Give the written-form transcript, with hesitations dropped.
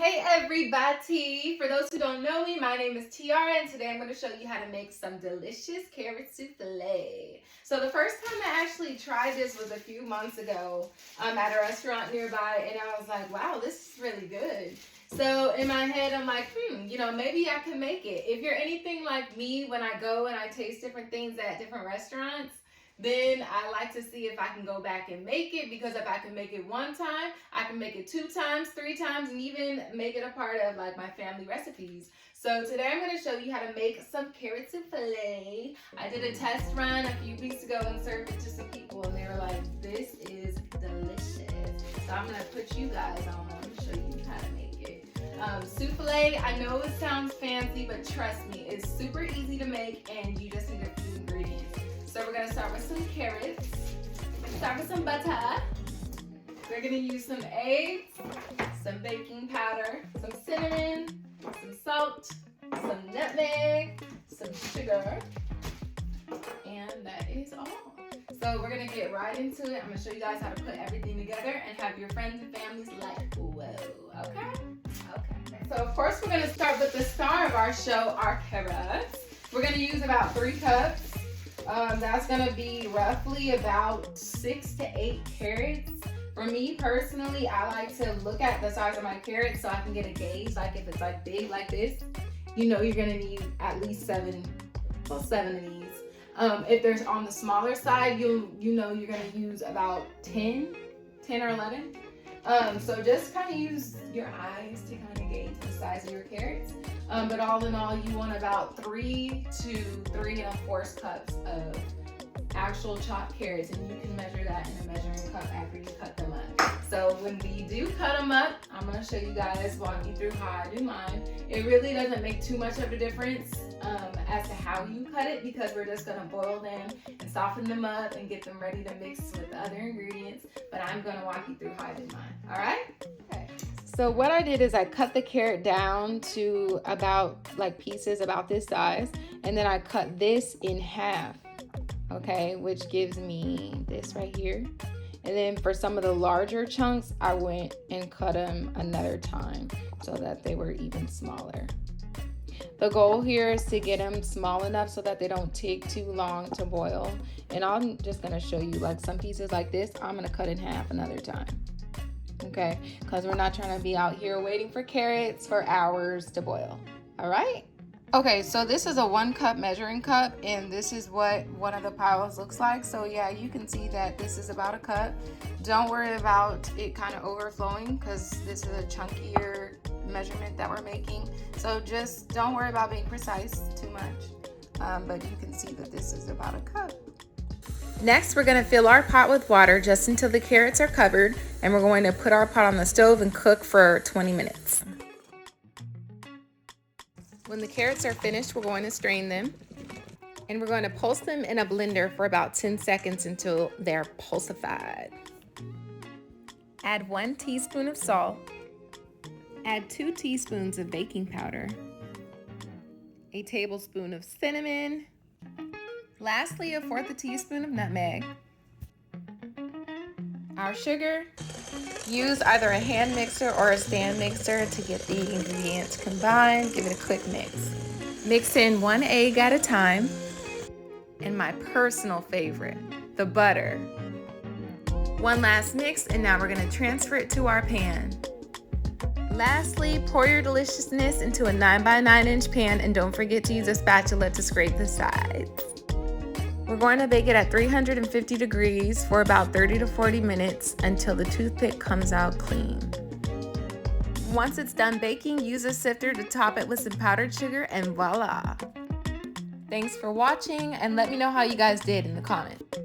Hey everybody! For those who don't know me, my name is Tiara and today I'm going to show you how to make some delicious carrot souffle. So the first time I actually tried this was a few months ago at a restaurant nearby, and I was like, wow, this is really good. So in my head I'm like, maybe I can make it. If you're anything like me, when I go and I taste different things at different restaurants, then I like to see if I can go back and make it, because if I can make it one time, I can make it 2 times, 3 times, and even make it a part of like my family recipes. So today I'm going to show you how to make some carrot souffle. I did a test run a few weeks ago and served it to some people, and they were like, this is delicious. So I'm going to put you guys on and show you how to make it. Souffle, I know it sounds fancy, but trust me, it's super easy to make and you just need a few ingredients. So we're gonna start with some carrots, start with some butter. We're gonna use some eggs, some baking powder, some cinnamon, some salt, some nutmeg, some sugar, and that is all. So we're gonna get right into it. I'm gonna show you guys how to put everything together and have your friends and families like, whoa, okay? Okay. So of course we're gonna start with the star of our show, our carrots. We're gonna use about 3 cups. That's gonna be roughly about 6 to 8 carrots. For me personally, I like to look at the size of my carrots so I can get a gauge. Like if it's like big like this, you know you're gonna need at least 7 of these. If there's on the smaller side, you know you're gonna use about 10 or 11. So just kind of use your eyes to kind of gauge the size of your carrots. But all in all, you want about 3 to 3 1/4 cups of actual chopped carrots, and you can measure that in a measuring cup after you cut them up. So when we do cut them up, I'm going to show you guys, walk you through how I do mine. It really doesn't make too much of a difference as to how you cut it, because we're just going to boil them and soften them up and get them ready to mix with the other ingredients. But I'm going to walk you through how I did mine. All right? Okay. So what I did is I cut the carrot down to about like pieces about this size, and then I cut this in half, okay, which gives me this right here. And then for some of the larger chunks, I went and cut them another time so that they were even smaller. The goal here is to get them small enough so that they don't take too long to boil. And I'm just gonna show you, like some pieces like this, I'm gonna cut in half another time. Okay, because we're not trying to be out here waiting for carrots for hours to boil. All right. Okay, so this is a 1 cup measuring cup, and this is what one of the piles looks like. So yeah, you can see that this is about a cup. Don't worry about it kind of overflowing, because this is a chunkier measurement that we're making. So just don't worry about being precise too much. But you can see that this is about a cup. Next, we're going to fill our pot with water just until the carrots are covered, and we're going to put our pot on the stove and cook for 20 minutes. When the carrots are finished, we're going to strain them, and we're going to pulse them in a blender for about 10 seconds until they're pulsified. Add 1 teaspoon of salt. Add 2 teaspoons of baking powder. A tablespoon of cinnamon. Lastly, 1/4 teaspoon of nutmeg. Our sugar. Use either a hand mixer or a stand mixer to get the ingredients combined. Give it a quick mix. Mix in 1 egg at a time. And my personal favorite, the butter. One last mix, and now we're going to transfer it to our pan. Lastly, pour your deliciousness into a 9 by 9 inch pan, and don't forget to use a spatula to scrape the sides. We're going to bake it at 350 degrees for about 30 to 40 minutes until the toothpick comes out clean. Once it's done baking, use a sifter to top it with some powdered sugar, and voila! Thanks for watching, and let me know how you guys did in the comments.